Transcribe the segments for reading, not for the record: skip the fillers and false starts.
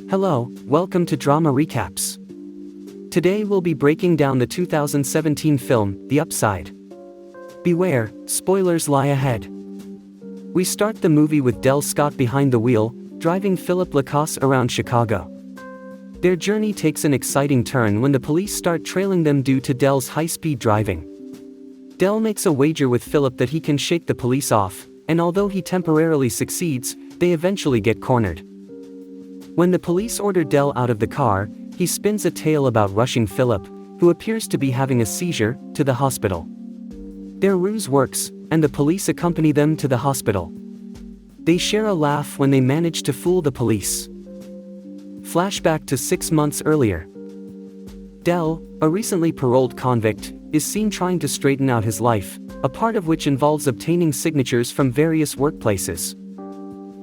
Hello, welcome to Drama Recaps. Today we'll be breaking down the 2017 film, The Upside. Beware, spoilers lie ahead. We start the movie with Del Scott behind the wheel, driving Philip Lacasse around Chicago. Their journey takes an exciting turn when the police start trailing them due to Del's high-speed driving. Del makes a wager with Philip that he can shake the police off, and although he temporarily succeeds, they eventually get cornered. When the police order Del out of the car, he spins a tale about rushing Philip, who appears to be having a seizure, to the hospital. Their ruse works, and the police accompany them to the hospital. They share a laugh when they manage to fool the police. Flashback to 6 months earlier. Del, a recently paroled convict, is seen trying to straighten out his life, a part of which involves obtaining signatures from various workplaces.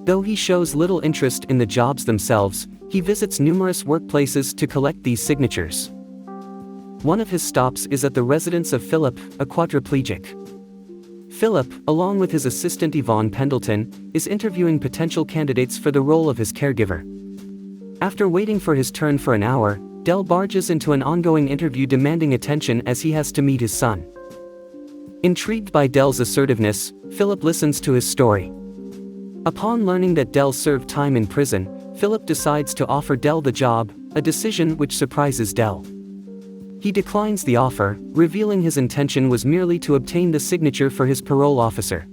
Though he shows little interest in the jobs themselves, he visits numerous workplaces to collect these signatures. One of his stops is at the residence of Philip, a quadriplegic. Philip, along with his assistant Yvonne Pendleton, is interviewing potential candidates for the role of his caregiver. After waiting for his turn for an hour, Del barges into an ongoing interview demanding attention as he has to meet his son. Intrigued by Del's assertiveness, Philip listens to his story. Upon learning that Del served time in prison, Philip decides to offer Del the job, a decision which surprises Del. He declines the offer, revealing his intention was merely to obtain the signature for his parole officer.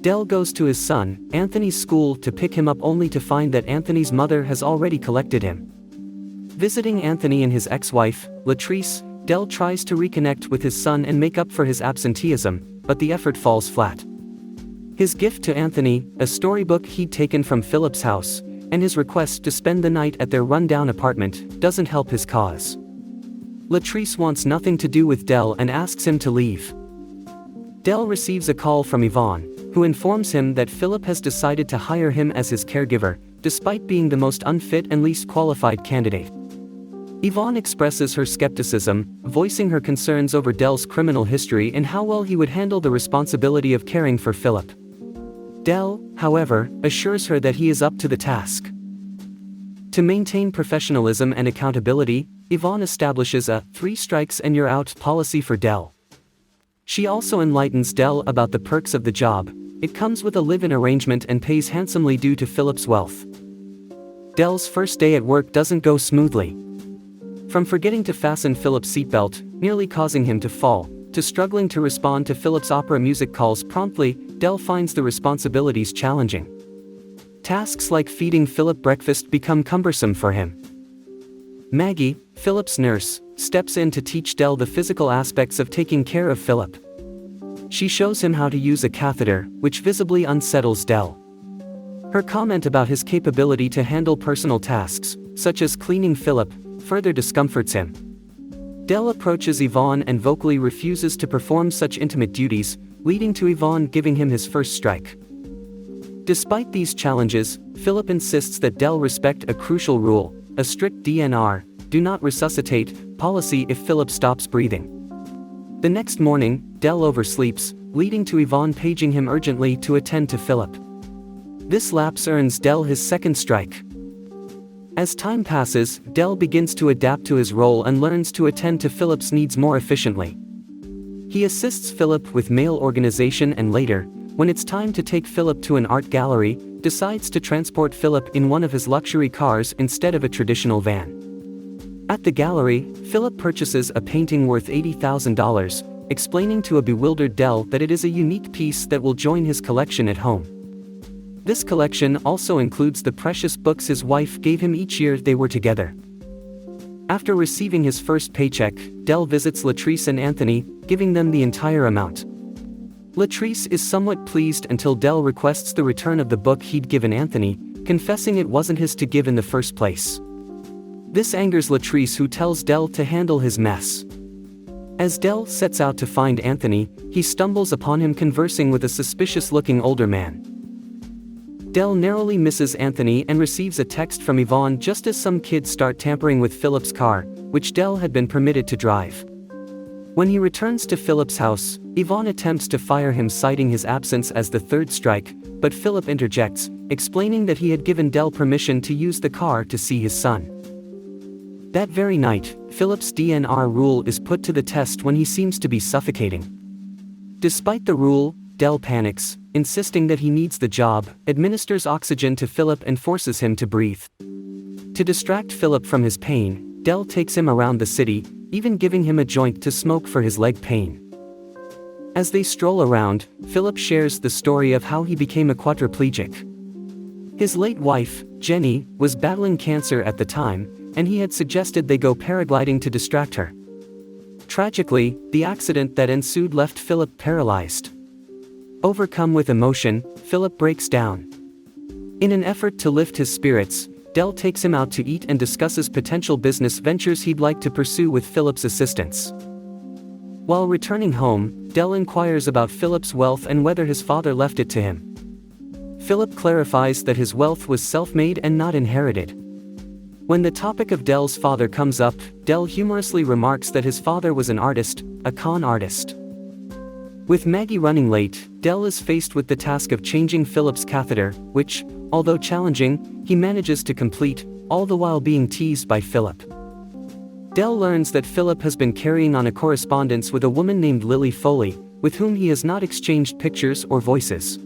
Del goes to his son, Anthony's school to pick him up only to find that Anthony's mother has already collected him. Visiting Anthony and his ex-wife, Latrice, Del tries to reconnect with his son and make up for his absenteeism, but the effort falls flat. His gift to Anthony, a storybook he'd taken from Philip's house, and his request to spend the night at their run-down apartment, doesn't help his cause. Latrice wants nothing to do with Del and asks him to leave. Del receives a call from Yvonne, who informs him that Philip has decided to hire him as his caregiver, despite being the most unfit and least qualified candidate. Yvonne expresses her skepticism, voicing her concerns over Del's criminal history and how well he would handle the responsibility of caring for Philip. Del, however, assures her that he is up to the task. To maintain professionalism and accountability, Yvonne establishes a 3 strikes and you're out policy for Del. She also enlightens Del about the perks of the job. It comes with a live-in arrangement and pays handsomely due to Philip's wealth. Del's first day at work doesn't go smoothly. From forgetting to fasten Philip's seatbelt, nearly causing him to fall, to struggling to respond to Philip's opera music calls promptly, Del finds the responsibilities challenging. Tasks like feeding Philip breakfast become cumbersome for him. Maggie, Philip's nurse, steps in to teach Del the physical aspects of taking care of Philip. She shows him how to use a catheter, which visibly unsettles Del. Her comment about his capability to handle personal tasks, such as cleaning Philip, further discomforts him. Del approaches Yvonne and vocally refuses to perform such intimate duties, leading to Yvonne giving him his first strike. Despite these challenges, Philip insists that Del respect a crucial rule, a strict DNR, do not resuscitate, policy if Philip stops breathing. The next morning, Del oversleeps, leading to Yvonne paging him urgently to attend to Philip. This lapse earns Del his second strike. As time passes, Del begins to adapt to his role and learns to attend to Philip's needs more efficiently. He assists Philip with mail organization and later, when it's time to take Philip to an art gallery, decides to transport Philip in one of his luxury cars instead of a traditional van. At the gallery, Philip purchases a painting worth $80,000, explaining to a bewildered Del that it is a unique piece that will join his collection at home. This collection also includes the precious books his wife gave him each year they were together. After receiving his first paycheck, Del visits Latrice and Anthony, giving them the entire amount. Latrice is somewhat pleased until Del requests the return of the book he'd given Anthony, confessing it wasn't his to give in the first place. This angers Latrice, who tells Del to handle his mess. As Del sets out to find Anthony, he stumbles upon him conversing with a suspicious-looking older man. Del narrowly misses Anthony and receives a text from Yvonne just as some kids start tampering with Philip's car, which Del had been permitted to drive. When he returns to Philip's house, Yvonne attempts to fire him, citing his absence as the third strike, but Philip interjects, explaining that he had given Dell permission to use the car to see his son. That very night, Philip's DNR rule is put to the test when he seems to be suffocating. Despite the rule, Dell panics, insisting that he needs the job, administers oxygen to Philip and forces him to breathe. To distract Philip from his pain, Dell takes him around the city, even giving him a joint to smoke for his leg pain. As they stroll around, Philip shares the story of how he became a quadriplegic. His late wife, Jenny, was battling cancer at the time, and he had suggested they go paragliding to distract her. Tragically, the accident that ensued left Philip paralyzed. Overcome with emotion, Philip breaks down. In an effort to lift his spirits, Dell takes him out to eat and discusses potential business ventures he'd like to pursue with Philip's assistance. While returning home, Dell inquires about Philip's wealth and whether his father left it to him. Philip clarifies that his wealth was self-made and not inherited. When the topic of Dell's father comes up, Dell humorously remarks that his father was an artist, a con artist. With Maggie running late, Dell is faced with the task of changing Philip's catheter, which, although challenging, he manages to complete, all the while being teased by Philip. Dell learns that Philip has been carrying on a correspondence with a woman named Lily Foley, with whom he has not exchanged pictures or voices.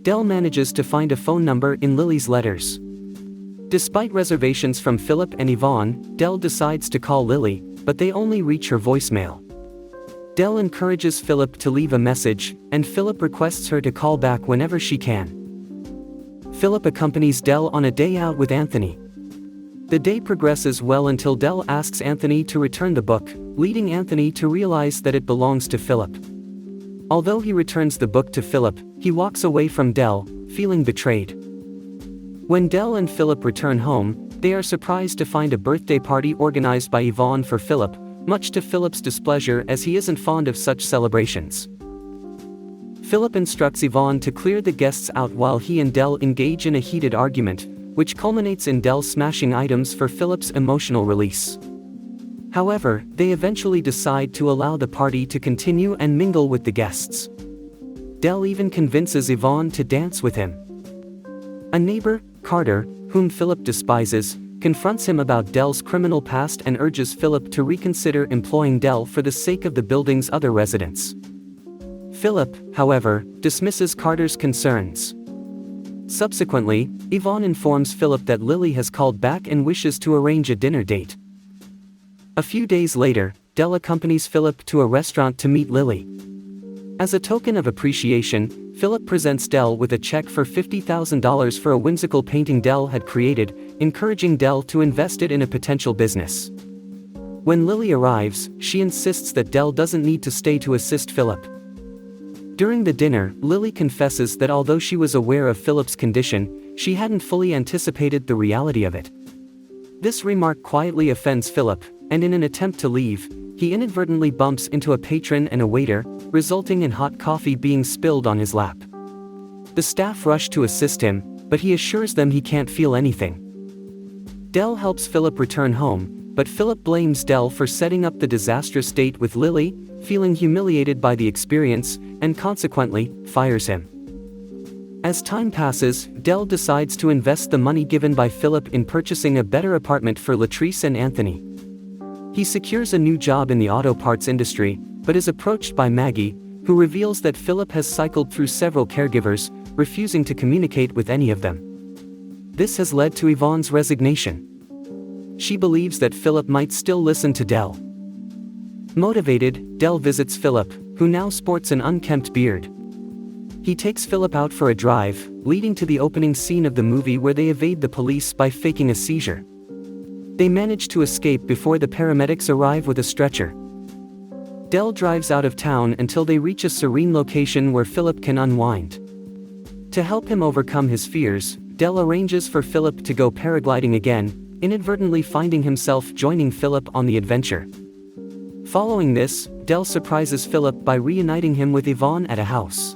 Dell manages to find a phone number in Lily's letters. Despite reservations from Philip and Yvonne, Dell decides to call Lily, but they only reach her voicemail. Dell encourages Philip to leave a message, and Philip requests her to call back whenever she can. Philip accompanies Dell on a day out with Anthony. The day progresses well until Dell asks Anthony to return the book, leading Anthony to realize that it belongs to Philip. Although he returns the book to Philip, he walks away from Dell, feeling betrayed. When Dell and Philip return home, they are surprised to find a birthday party organized by Yvonne for Philip, much to Philip's displeasure as he isn't fond of such celebrations. Philip instructs Yvonne to clear the guests out while he and Dell engage in a heated argument, which culminates in Dell smashing items for Philip's emotional release. However, they eventually decide to allow the party to continue and mingle with the guests. Dell even convinces Yvonne to dance with him. A neighbor, Carter, whom Philip despises, confronts him about Dell's criminal past and urges Philip to reconsider employing Dell for the sake of the building's other residents. Philip, however, dismisses Carter's concerns. Subsequently, Yvonne informs Philip that Lily has called back and wishes to arrange a dinner date. A few days later, Dell accompanies Philip to a restaurant to meet Lily. As a token of appreciation, Philip presents Dell with a check for $50,000 for a whimsical painting Dell had created, encouraging Dell to invest it in a potential business. When Lily arrives, she insists that Dell doesn't need to stay to assist Philip. During the dinner, Lily confesses that although she was aware of Philip's condition, she hadn't fully anticipated the reality of it. This remark quietly offends Philip, and in an attempt to leave, he inadvertently bumps into a patron and a waiter, resulting in hot coffee being spilled on his lap. The staff rush to assist him, but he assures them he can't feel anything. Dell helps Philip return home, but Philip blames Dell for setting up the disastrous date with Lily, feeling humiliated by the experience, and consequently, fires him. As time passes, Dell decides to invest the money given by Philip in purchasing a better apartment for Latrice and Anthony. He secures a new job in the auto parts industry, but is approached by Maggie, who reveals that Philip has cycled through several caregivers, refusing to communicate with any of them. This has led to Yvonne's resignation. She believes that Philip might still listen to Dell. Motivated, Dell visits Philip, who now sports an unkempt beard. He takes Philip out for a drive, leading to the opening scene of the movie where they evade the police by faking a seizure. They manage to escape before the paramedics arrive with a stretcher. Dell drives out of town until they reach a serene location where Philip can unwind. To help him overcome his fears, Dell arranges for Philip to go paragliding again, inadvertently finding himself joining Philip on the adventure. Following this, Dell surprises Philip by reuniting him with Yvonne at a house.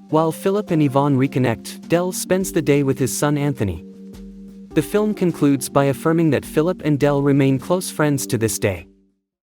While Philip and Yvonne reconnect, Dell spends the day with his son Anthony. The film concludes by affirming that Philip and Dell remain close friends to this day.